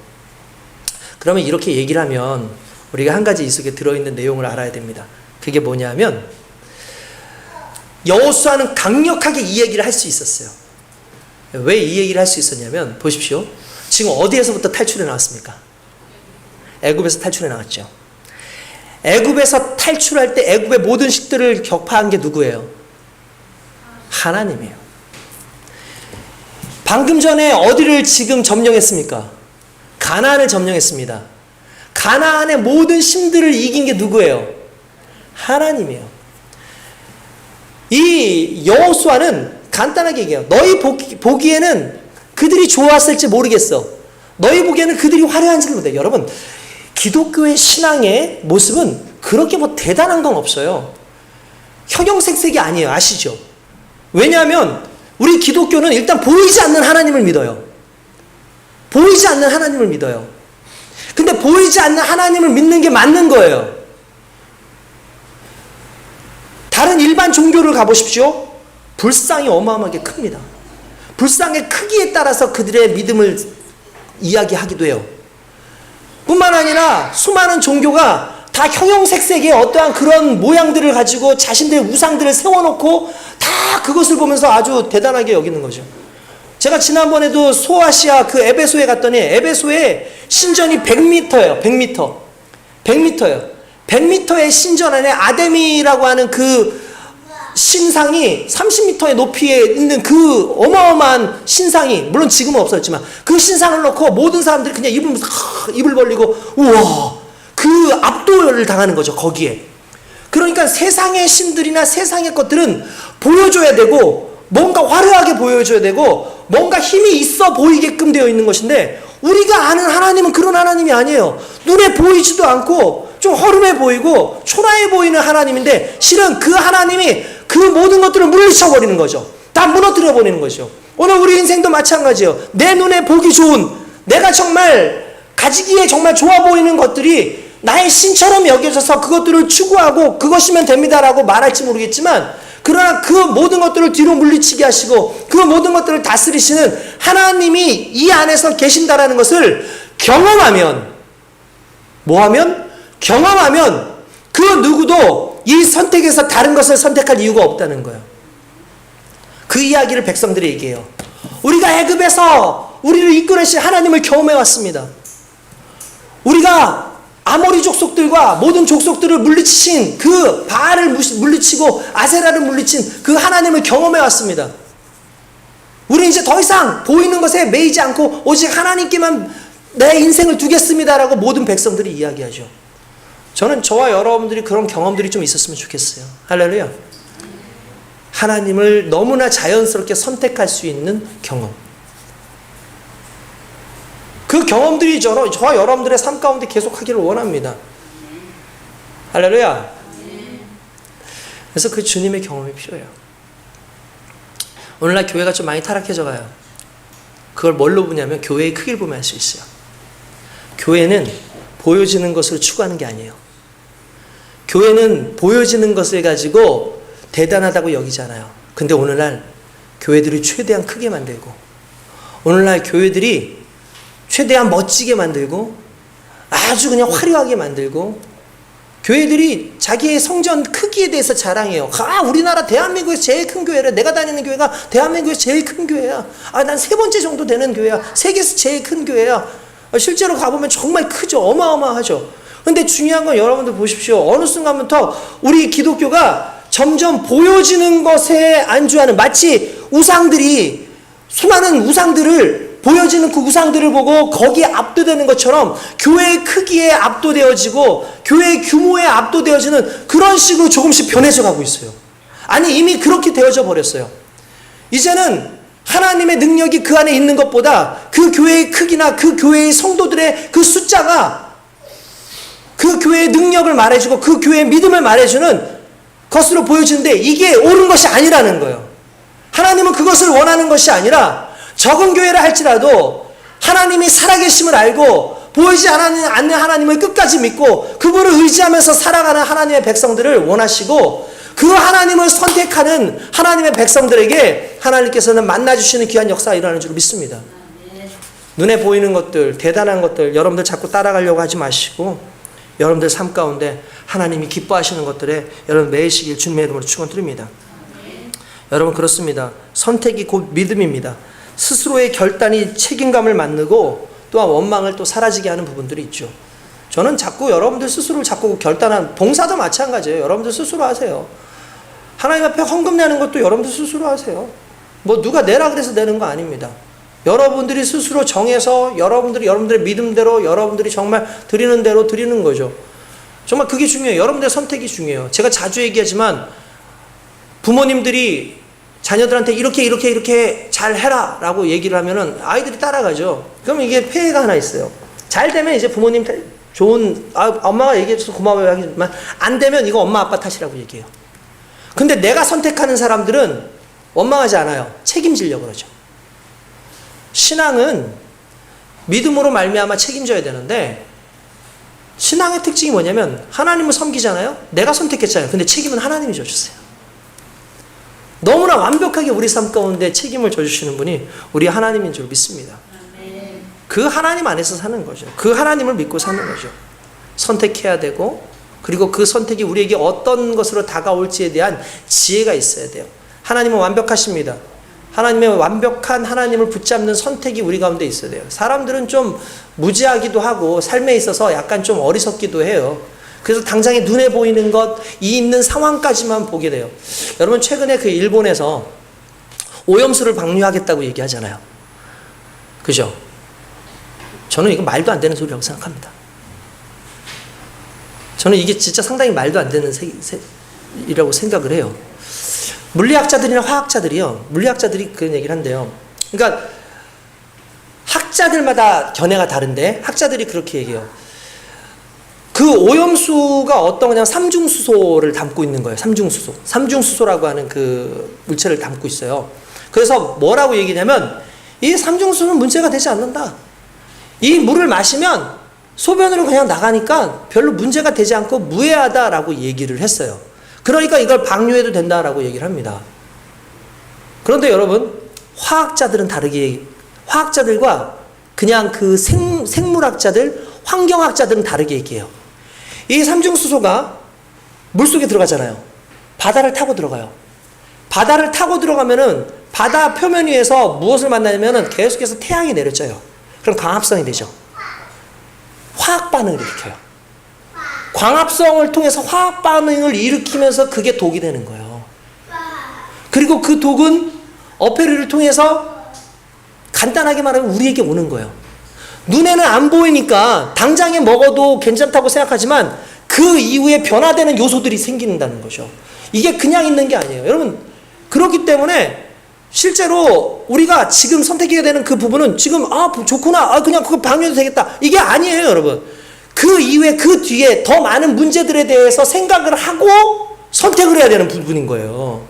그러면 이렇게 얘기를 하면 우리가 한 가지 이 속에 들어있는 내용을 알아야 됩니다. 그게 뭐냐면 여호수아는 강력하게 이 얘기를 할 수 있었어요. 왜 이 얘기를 할 수 있었냐면 보십시오. 지금 어디에서부터 탈출해 나왔습니까? 애굽에서 탈출해 나왔죠. 애굽에서 탈출할 때 애굽의 모든 식들을 격파한 게 누구예요? 하나님이에요. 방금 전에 어디를 지금 점령했습니까? 가나안을 점령했습니다. 가나안의 모든 신들을 이긴 게 누구예요? 하나님이에요. 이 여호수아는 간단하게 얘기해요. 너희 보기에는 그들이 좋았을지 모르겠어. 너희 보기에는 그들이 화려한지를 못해. 여러분, 기독교의 신앙의 모습은 그렇게 뭐 대단한 건 없어요. 형형색색이 아니에요. 아시죠? 왜냐하면 우리 기독교는 일단 보이지 않는 하나님을 믿어요. 보이지 않는 하나님을 믿어요. 근데 보이지 않는 하나님을 믿는 게 맞는 거예요. 다른 일반 종교를 가보십시오. 불상이 어마어마하게 큽니다. 불상의 크기에 따라서 그들의 믿음을 이야기하기도 해요. 뿐만 아니라 수많은 종교가 다 형형색색의 어떠한 그런 모양들을 가지고 자신들의 우상들을 세워놓고 다 그것을 보면서 아주 대단하게 여기는 거죠. 제가 지난번에도 소아시아 그 에베소에 갔더니 에베소에 신전이 100m예요. 100m예요. 100m의 신전 안에 아데미라고 하는 그 신상이 30m의 높이에 있는 그 어마어마한 신상이, 물론 지금은 없어졌지만 그 신상을 놓고 모든 사람들이 그냥 입을 벌리고 우와, 그 압도를 당하는 거죠. 거기에. 그러니까 세상의 신들이나 세상의 것들은 보여줘야 되고 뭔가 화려하게 보여줘야 되고 뭔가 힘이 있어 보이게끔 되어 있는 것인데, 우리가 아는 하나님은 그런 하나님이 아니에요. 눈에 보이지도 않고 좀 허름해 보이고 초라해 보이는 하나님인데, 실은 그 하나님이 그 모든 것들을 물리쳐버리는 거죠. 다 무너뜨려 버리는 거죠. 오늘 우리 인생도 마찬가지예요. 내 눈에 보기 좋은, 내가 정말 가지기에 정말 좋아 보이는 것들이 나의 신처럼 여겨져서 그것들을 추구하고 그것이면 됩니다라고 말할지 모르겠지만, 그러나 그 모든 것들을 뒤로 물리치게 하시고 그 모든 것들을 다스리시는 하나님이 이 안에서 계신다라는 것을 경험하면, 뭐하면? 경험하면 그 누구도 이 선택에서 다른 것을 선택할 이유가 없다는 거예요. 그 이야기를 백성들이 얘기해요. 우리가 애굽에서 우리를 이끌으신 하나님을 경험해 왔습니다. 우리가 아모리 족속들과 모든 족속들을 물리치신 그 바알을 물리치고 아세라를 물리친 그 하나님을 경험해 왔습니다. 우리는 이제 더 이상 보이는 것에 매이지 않고 오직 하나님께만 내 인생을 두겠습니다라고 모든 백성들이 이야기하죠. 저는 저와 여러분들이 그런 경험들이 좀 있었으면 좋겠어요. 할렐루야. 하나님을 너무나 자연스럽게 선택할 수 있는 경험. 그 경험들이 저와 여러분들의 삶 가운데 계속하기를 원합니다. 할렐루야. 그래서 그 주님의 경험이 필요해요. 오늘날 교회가 좀 많이 타락해져 가요. 그걸 뭘로 보냐면 교회의 크기를 보면 알 수 있어요. 교회는 보여지는 것을 추구하는 게 아니에요. 교회는 보여지는 것을 가지고 대단하다고 여기잖아요. 근데 오늘날 교회들이 최대한 크게 만들고, 오늘날 교회들이 최대한 멋지게 만들고 아주 그냥 화려하게 만들고, 교회들이 자기의 성전 크기에 대해서 자랑해요. 우리나라 대한민국에서 제일 큰 교회래. 내가 다니는 교회가 대한민국에서 제일 큰 교회야. 난 3번째 정도 되는 교회야. 세계에서 제일 큰 교회야. 실제로 가보면 정말 크죠. 어마어마하죠. 근데 중요한 건 여러분들 보십시오. 어느 순간부터 우리 기독교가 점점 보여지는 것에 안주하는, 마치 우상들이, 수많은 우상들을, 보여지는 그 우상들을 보고 거기에 압도되는 것처럼 교회의 크기에 압도되어지고 교회의 규모에 압도되어지는 그런 식으로 조금씩 변해져 가고 있어요. 아니, 이미 그렇게 되어져 버렸어요. 이제는 하나님의 능력이 그 안에 있는 것보다 그 교회의 크기나 그 교회의 성도들의 그 숫자가 그 교회의 능력을 말해주고 그 교회의 믿음을 말해주는 것으로 보여지는데, 이게 옳은 것이 아니라는 거예요. 하나님은 그것을 원하는 것이 아니라 적은 교회라 할지라도 하나님이 살아계심을 알고 보이지 않는 하나님을 끝까지 믿고 그분을 의지하면서 살아가는 하나님의 백성들을 원하시고, 그 하나님을 선택하는 하나님의 백성들에게 하나님께서는 만나주시는 귀한 역사가 일어나는 줄 믿습니다. 눈에 보이는 것들, 대단한 것들 여러분들 자꾸 따라가려고 하지 마시고, 여러분들 삶 가운데 하나님이 기뻐하시는 것들에 여러분 매이시길 주님의 이름으로 축원드립니다. 여러분, 그렇습니다. 선택이 곧 믿음입니다. 스스로의 결단이 책임감을 만들고 또한 원망을 또 사라지게 하는 부분들이 있죠. 저는 자꾸 여러분들 스스로 자꾸 결단한, 봉사도 마찬가지예요. 여러분들 스스로 하세요. 하나님 앞에 헌금 내는 것도 여러분들 스스로 하세요. 뭐 누가 내라 그래서 내는 거 아닙니다. 여러분들이 스스로 정해서 여러분들의 믿음대로 여러분들이 정말 드리는 대로 드리는 거죠. 정말 그게 중요해요. 여러분들의 선택이 중요해요. 제가 자주 얘기하지만 부모님들이 자녀들한테 이렇게 잘 해라 라고 얘기를 하면은 아이들이 따라가죠. 그럼 이게 폐해가 하나 있어요. 잘 되면 이제 부모님 좋은, 엄마가 얘기해줘서 고마워요 하지만 안 되면 이거 엄마 아빠 탓이라고 얘기해요. 근데 내가 선택하는 사람들은 원망하지 않아요. 책임지려고 그러죠. 신앙은 믿음으로 말미암아 책임져야 되는데, 신앙의 특징이 뭐냐면 하나님을 섬기잖아요. 내가 선택했잖아요. 근데 책임은 하나님이 져주세요. 너무나 완벽하게 우리 삶 가운데 책임을 져주시는 분이 우리 하나님인 줄 믿습니다. 그 하나님 안에서 사는 거죠. 그 하나님을 믿고 사는 거죠. 선택해야 되고, 그리고 그 선택이 우리에게 어떤 것으로 다가올지에 대한 지혜가 있어야 돼요. 하나님은 완벽하십니다. 하나님의 완벽한 하나님을 붙잡는 선택이 우리 가운데 있어야 돼요. 사람들은 좀 무지하기도 하고 삶에 있어서 약간 좀 어리석기도 해요. 그래서 당장에 눈에 보이는 것, 이 있는 상황까지만 보게 돼요. 여러분, 최근에 그 일본에서 오염수를 방류하겠다고 얘기하잖아요. 그죠? 저는 이거 말도 안 되는 소리라고 생각합니다. 저는 이게 진짜 상당히 말도 안 되는 이라고 생각을 해요. 물리학자들이나 화학자들이요, 물리학자들이 그런 얘기를 한대요. 그러니까 학자들마다 견해가 다른데 학자들이 그렇게 얘기해요. 그 오염수가 어떤 거냐면 삼중수소를 담고 있는 거예요. 삼중수소라고 하는 그 물체를 담고 있어요. 그래서 뭐라고 얘기냐면 이 삼중수소는 문제가 되지 않는다. 이 물을 마시면 소변으로 그냥 나가니까 별로 문제가 되지 않고 무해하다라고 얘기를 했어요. 그러니까 이걸 방류해도 된다라고 얘기를 합니다. 그런데 여러분, 화학자들은 다르게, 화학자들과 그냥 그 생물학자들, 환경학자들은 다르게 얘기해요. 이 삼중수소가 물속에 들어가잖아요. 바다를 타고 들어가요. 바다를 타고 들어가면은 바다 표면 위에서 무엇을 만나냐면은 계속해서 태양이 내려져요. 그럼 광합성이 되죠. 화학 반응을 일으켜요. 광합성을 통해서 화학 반응을 일으키면서 그게 독이 되는 거예요. 그리고 그 독은 어패류를 통해서 간단하게 말하면 우리에게 오는 거예요. 눈에는 안 보이니까 당장에 먹어도 괜찮다고 생각하지만 그 이후에 변화되는 요소들이 생긴다는 거죠. 이게 그냥 있는 게 아니에요. 여러분, 그렇기 때문에 실제로 우리가 지금 선택해야 되는 그 부분은 지금 좋구나, 그냥 그거 방류해도 되겠다, 이게 아니에요. 여러분, 그 이후에 그 뒤에 더 많은 문제들에 대해서 생각을 하고 선택을 해야 되는 부분인 거예요.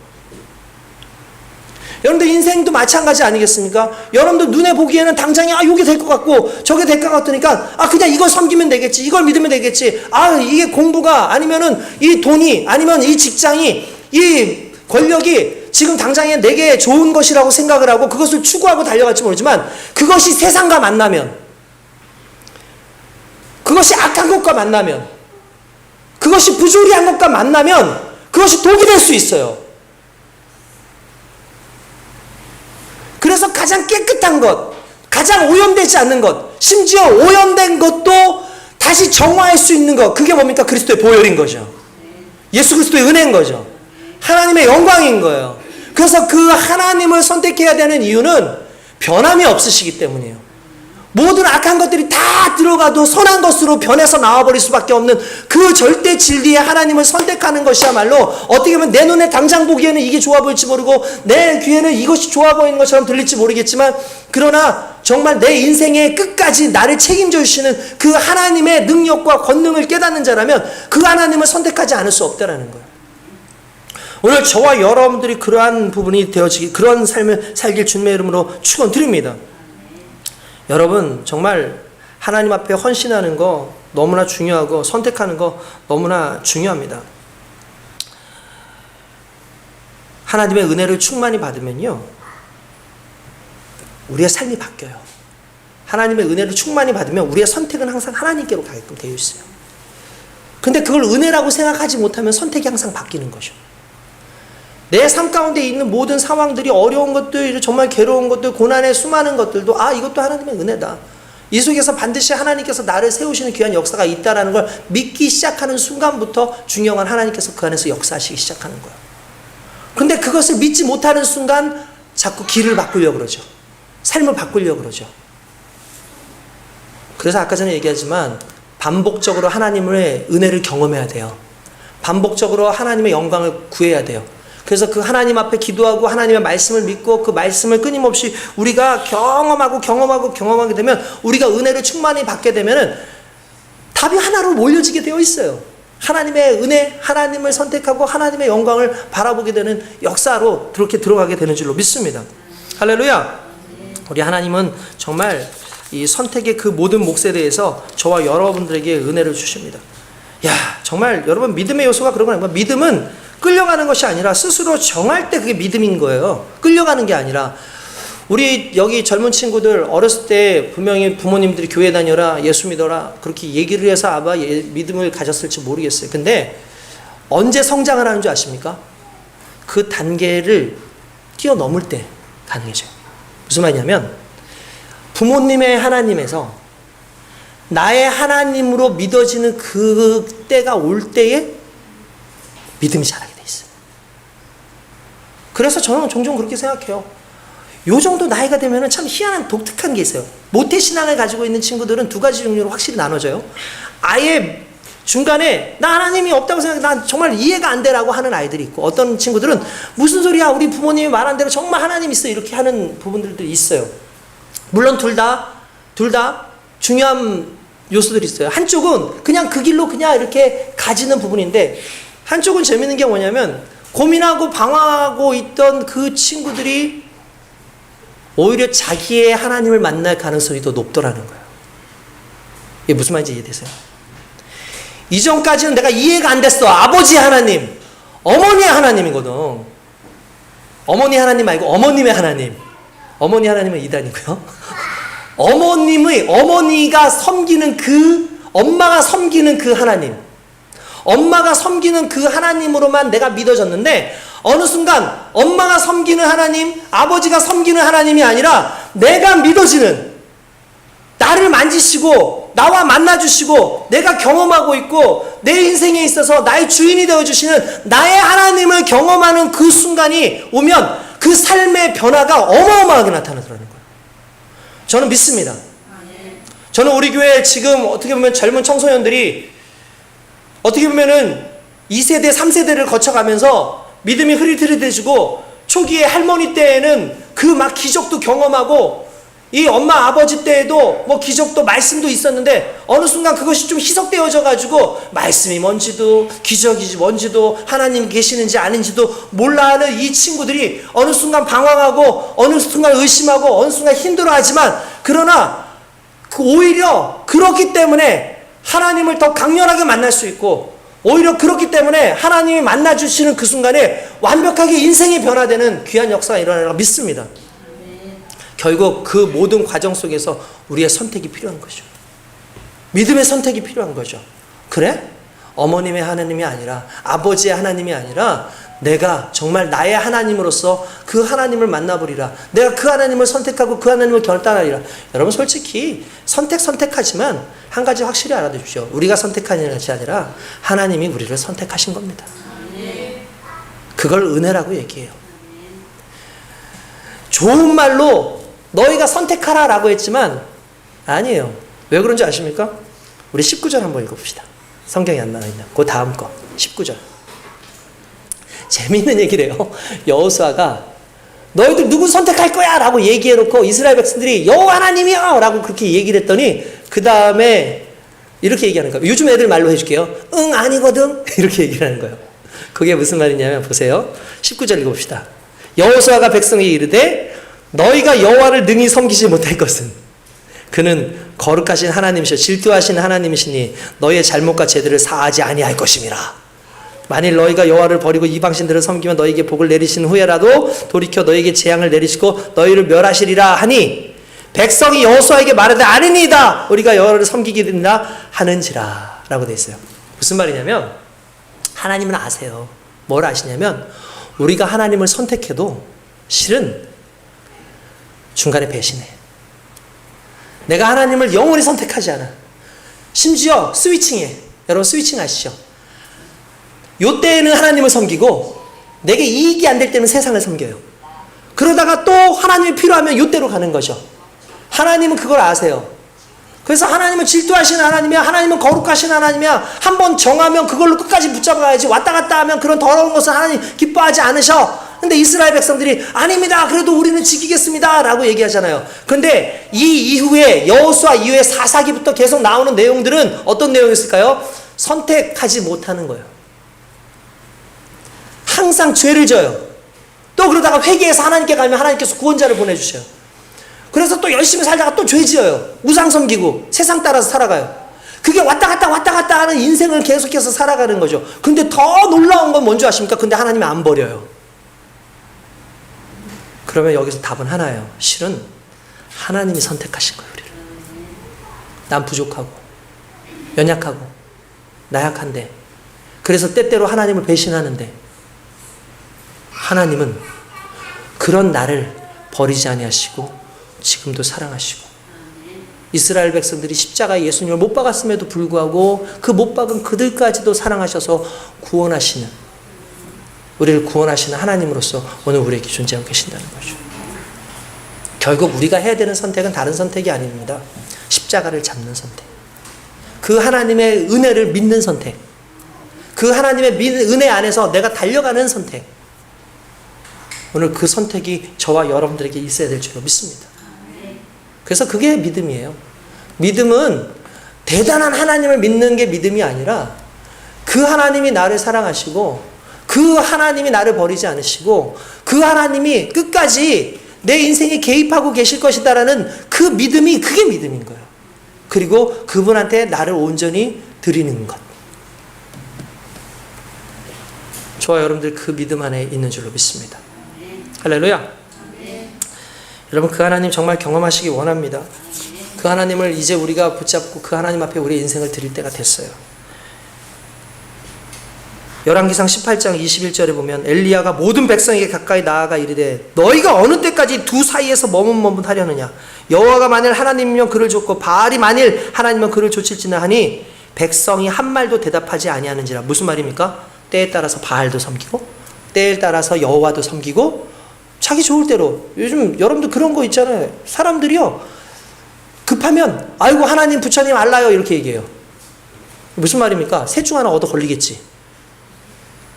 여러분들 인생도 마찬가지 아니겠습니까? 여러분들 눈에 보기에는 당장에 이게 될 것 같고 저게 될 것 같으니까 그냥 이걸 섬기면 되겠지, 이걸 믿으면 되겠지, 이게 공부가, 아니면은 이 돈이, 아니면 이 직장이, 이 권력이 지금 당장에 내게 좋은 것이라고 생각을 하고 그것을 추구하고 달려갈지 모르지만 그것이 세상과 만나면, 그것이 악한 것과 만나면, 그것이 부조리한 것과 만나면 그것이 독이 될 수 있어요. 그래서 가장 깨끗한 것, 가장 오염되지 않는 것, 심지어 오염된 것도 다시 정화할 수 있는 것, 그게 뭡니까? 그리스도의 보혈인 거죠. 예수 그리스도의 은혜인 거죠. 하나님의 영광인 거예요. 그래서 그 하나님을 선택해야 되는 이유는 변함이 없으시기 때문이에요. 모든 악한 것들이 다 들어가도 선한 것으로 변해서 나와버릴 수밖에 없는 그 절대 진리의 하나님을 선택하는 것이야말로 어떻게 보면 내 눈에 당장 보기에는 이게 좋아 보일지 모르고 내 귀에는 이것이 좋아 보이는 것처럼 들릴지 모르겠지만, 그러나 정말 내 인생의 끝까지 나를 책임져 주시는 그 하나님의 능력과 권능을 깨닫는 자라면 그 하나님을 선택하지 않을 수 없다라는 거예요. 오늘 저와 여러분들이 그러한 부분이 되어지기, 그런 삶을 살길 주님의 이름으로 축원드립니다. 여러분, 정말 하나님 앞에 헌신하는 거 너무나 중요하고 선택하는 거 너무나 중요합니다. 하나님의 은혜를 충만히 받으면요, 우리의 삶이 바뀌어요. 하나님의 은혜를 충만히 받으면 우리의 선택은 항상 하나님께로 가게끔 되어 있어요. 근데 그걸 은혜라고 생각하지 못하면 선택이 항상 바뀌는 거죠. 내 삶 가운데 있는 모든 상황들이, 어려운 것들, 정말 괴로운 것들, 고난의 수많은 것들도 이것도 하나님의 은혜다, 이 속에서 반드시 하나님께서 나를 세우시는 귀한 역사가 있다라는 걸 믿기 시작하는 순간부터 중요한 하나님께서 그 안에서 역사하시기 시작하는 거예요. 근데 그것을 믿지 못하는 순간 자꾸 길을 바꾸려고 그러죠. 삶을 바꾸려고 그러죠. 그래서 아까 전에 얘기하지만 반복적으로 하나님의 은혜를 경험해야 돼요. 반복적으로 하나님의 영광을 구해야 돼요. 그래서 그 하나님 앞에 기도하고 하나님의 말씀을 믿고 그 말씀을 끊임없이 우리가 경험하게 되면 우리가 은혜를 충만히 받게 되면은 답이 하나로 몰려지게 되어 있어요. 하나님의 은혜, 하나님을 선택하고 하나님의 영광을 바라보게 되는 역사로 그렇게 들어가게 되는 줄로 믿습니다. 할렐루야. 우리 하나님은 정말 이 선택의 그 모든 몫에 대해서 저와 여러분들에게 은혜를 주십니다. 야, 정말 여러분 믿음의 요소가 그런 거예요. 믿음은 끌려가는 것이 아니라 스스로 정할 때 그게 믿음인 거예요. 끌려가는 게 아니라. 우리 여기 젊은 친구들 어렸을 때 분명히 부모님들이 교회 다녀라, 예수 믿어라 그렇게 얘기를 해서 아마 믿음을 가졌을지 모르겠어요. 근데 언제 성장을 하는 줄 아십니까? 그 단계를 뛰어넘을 때 가능해져요. 무슨 말이냐면 부모님의 하나님에서 나의 하나님으로 믿어지는 그 때가 올 때에 믿음이 자라게 돼 있어요. 그래서 저는 종종 그렇게 생각해요. 요 정도 나이가 되면은 참 희한한 독특한 게 있어요. 모태신앙을 가지고 있는 친구들은 두 가지 종류로 확실히 나눠져요. 아예 중간에 나 하나님이 없다고 생각해, 난 정말 이해가 안 되라고 하는 아이들이 있고, 어떤 친구들은 무슨 소리야, 우리 부모님이 말한 대로 정말 하나님 있어, 이렇게 하는 부분들도 있어요. 물론 둘 다 중요한 요소들이 있어요. 한쪽은 그냥 그 길로 그냥 이렇게 가지는 부분인데, 한쪽은 재밌는 게 뭐냐면 고민하고 방황하고 있던 그 친구들이 오히려 자기의 하나님을 만날 가능성이 더 높더라는 거예요. 이게 무슨 말인지 이해되세요? 이전까지는 내가 이해가 안 됐어. 아버지 하나님, 어머니의 하나님이거든. 어머니 하나님 말고 어머님의 하나님. 어머니 하나님은 이단이고요. 어머니가 섬기는 엄마가 섬기는 그 하나님. 엄마가 섬기는 그 하나님으로만 내가 믿어졌는데, 어느 순간 엄마가 섬기는 하나님, 아버지가 섬기는 하나님이 아니라 내가 믿어지는, 나를 만지시고 나와 만나주시고 내가 경험하고 있고 내 인생에 있어서 나의 주인이 되어주시는 나의 하나님을 경험하는 그 순간이 오면 그 삶의 변화가 어마어마하게 나타나더라는 거예요. 저는 믿습니다. 저는 우리 교회 지금 어떻게 보면 젊은 청소년들이 어떻게 보면은 2세대, 3세대를 거쳐가면서 믿음이 흐릿흐릿해지고, 초기에 할머니 때에는 그 막 기적도 경험하고, 이 엄마 아버지 때에도 뭐 기적도 말씀도 있었는데, 어느 순간 그것이 좀 희석되어져 가지고 말씀이 뭔지도 기적이지 뭔지도 하나님 계시는지 아닌지도 몰라 하는 이 친구들이 어느 순간 방황하고 어느 순간 의심하고 어느 순간 힘들어하지만, 그러나 오히려 그렇기 때문에 하나님을 더 강렬하게 만날 수 있고, 오히려 그렇기 때문에 하나님이 만나주시는 그 순간에 완벽하게 인생이 변화되는 귀한 역사가 일어나리라 믿습니다. 결국 그 모든 과정 속에서 우리의 선택이 필요한 거죠. 믿음의 선택이 필요한 거죠. 그래? 어머님의 하나님이 아니라, 아버지의 하나님이 아니라 내가 정말 나의 하나님으로서 그 하나님을 만나보리라. 내가 그 하나님을 선택하고 그 하나님을 결단하리라. 여러분 솔직히 선택하지만 한 가지 확실히 알아두십시오. 우리가 선택하는 것이 아니라 하나님이 우리를 선택하신 겁니다. 그걸 은혜라고 얘기해요. 좋은 말로 너희가 선택하라 라고 했지만 아니에요. 왜 그런지 아십니까? 우리 19절 한번 읽어봅시다. 성경에 안 나와있냐. 그 다음 거 19절. 재밌는 얘기래요. 여호수아가 너희들 누구 선택할 거야 라고 얘기해놓고 이스라엘 백성들이 여호와 하나님이요 라고 그렇게 얘기를 했더니 그 다음에 이렇게 얘기하는 거예요. 요즘 애들 말로 해줄게요. 응 아니거든 이렇게 얘기를 하는 거예요. 그게 무슨 말이냐면 보세요. 19절 읽어봅시다. 여호수아가 백성에게 이르되 너희가 여호와를 능히 섬기지 못할 것은 그는 거룩하신 하나님이시오 질투하신 하나님이시니 너희의 잘못과 죄들을 사하지 아니할 것임이라. 만일 너희가 여호와를 버리고 이방신들을 섬기면 너희에게 복을 내리신 후에라도 돌이켜 너희에게 재앙을 내리시고 너희를 멸하시리라 하니 백성이 여호수아에게 말하되 아니니이다 우리가 여호와를 섬기게 된다 하는지라 라고 되어 있어요. 무슨 말이냐면 하나님은 아세요. 뭘 아시냐면 우리가 하나님을 선택해도 실은 중간에 배신해. 내가 하나님을 영원히 선택하지 않아. 심지어 스위칭해. 여러분 스위칭 아시죠? 요 때에는 하나님을 섬기고 내게 이익이 안 될 때는 세상을 섬겨요. 그러다가 또 하나님이 필요하면 요 때로 가는 거죠. 하나님은 그걸 아세요. 그래서 하나님은 질투하시는 하나님이야. 하나님은 거룩하신 하나님이야. 한번 정하면 그걸로 끝까지 붙잡아야지. 왔다 갔다 하면 그런 더러운 것을 하나님 기뻐하지 않으셔. 근데 이스라엘 백성들이 아닙니다. 그래도 우리는 지키겠습니다. 라고 얘기하잖아요. 근데 이 이후에 여호수아 이후에 사사기부터 계속 나오는 내용들은 어떤 내용이었을까요? 선택하지 못하는 거예요. 항상 죄를 져요. 또 그러다가 회개해서 하나님께 가면 하나님께서 구원자를 보내주셔요. 그래서 또 열심히 살다가 또 죄 지어요. 우상 섬기고 세상 따라서 살아가요. 그게 왔다 갔다 하는 인생을 계속해서 살아가는 거죠. 근데 더 놀라운 건 뭔지 아십니까? 근데 하나님이 안 버려요. 그러면 여기서 답은 하나예요. 실은 하나님이 선택하신 거예요. 우리를. 난 부족하고 연약하고 나약한데, 그래서 때때로 하나님을 배신하는데 하나님은 그런 나를 버리지 아니하시고 지금도 사랑하시고, 이스라엘 백성들이 십자가에 예수님을 못 박았음에도 불구하고 그 못 박은 그들까지도 사랑하셔서 구원하시는, 우리를 구원하시는 하나님으로서 오늘 우리에게 존재하고 계신다는 거죠. 결국 우리가 해야 되는 선택은 다른 선택이 아닙니다. 십자가를 잡는 선택, 그 하나님의 은혜를 믿는 선택, 그 하나님의 은혜 안에서 내가 달려가는 선택, 오늘 그 선택이 저와 여러분들에게 있어야 될 줄로 믿습니다. 그래서 그게 믿음이에요. 믿음은 대단한 하나님을 믿는 게 믿음이 아니라 그 하나님이 나를 사랑하시고 그 하나님이 나를 버리지 않으시고 그 하나님이 끝까지 내 인생에 개입하고 계실 것이다라는 그 믿음이, 그게 믿음인 거예요. 그리고 그분한테 나를 온전히 드리는 것. 저와 여러분들 그 믿음 안에 있는 줄로 믿습니다. 할렐루야. 여러분, 그 하나님 정말 경험하시기 원합니다. 그 하나님을 이제 우리가 붙잡고 그 하나님 앞에 우리의 인생을 드릴 때가 됐어요. 열왕기상 18장 21절에 보면 엘리야가 모든 백성에게 가까이 나아가 이르되 너희가 어느 때까지 두 사이에서 머뭇머뭇하려느냐. 여호와가 만일 하나님이면 그를 좇고 바알이 만일 하나님이면 그를 좇을지나 하니 백성이 한 말도 대답하지 아니하는지라. 무슨 말입니까? 때에 따라서 바알도 섬기고 때에 따라서 여호와도 섬기고 자기 좋을 대로. 요즘 여러분들 그런 거 있잖아요. 사람들이요, 급하면 아이고 하나님 부처님 알라요 이렇게 얘기해요. 무슨 말입니까? 셋 중 하나 얻어 걸리겠지.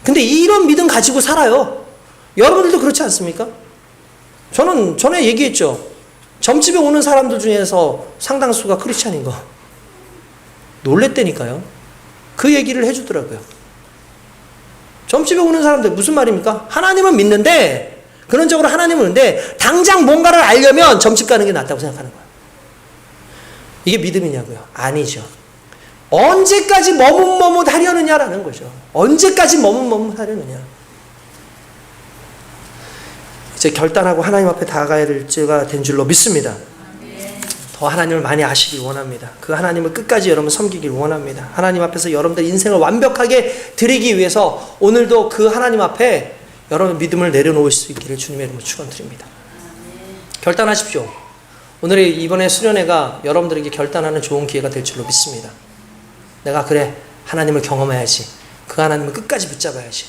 근데 이런 믿음 가지고 살아요. 여러분들도 그렇지 않습니까? 저는 전에 얘기했죠. 점집에 오는 사람들 중에서 상당수가 크리스찬인 거 놀랬다니까요. 그 얘기를 해주더라고요. 점집에 오는 사람들 무슨 말입니까? 하나님은 믿는데, 근원적으로 하나님은 믿는데 당장 뭔가를 알려면 점집 가는 게 낫다고 생각하는 거예요. 이게 믿음이냐고요? 아니죠. 언제까지 머뭇머뭇하려느냐라는 거죠. 언제까지 머뭇머뭇하려느냐. 이제 결단하고 하나님 앞에 다가가야 될 때가 된 줄로 믿습니다. 더 하나님을 많이 아시길 원합니다. 그 하나님을 끝까지 여러분 섬기길 원합니다. 하나님 앞에서 여러분들 인생을 완벽하게 드리기 위해서 오늘도 그 하나님 앞에 여러분 믿음을 내려놓을 수 있기를 주님의 이름으로 축원드립니다. 결단하십시오. 오늘의 이번에 수련회가 여러분들에게 결단하는 좋은 기회가 될 줄로 믿습니다. 내가 그래 하나님을 경험해야지. 그 하나님을 끝까지 붙잡아야지.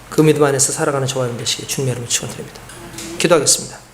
그 믿음 안에서 살아가는 저와 여러분 되시길 주님의 이름으로 축원드립니다. 기도하겠습니다.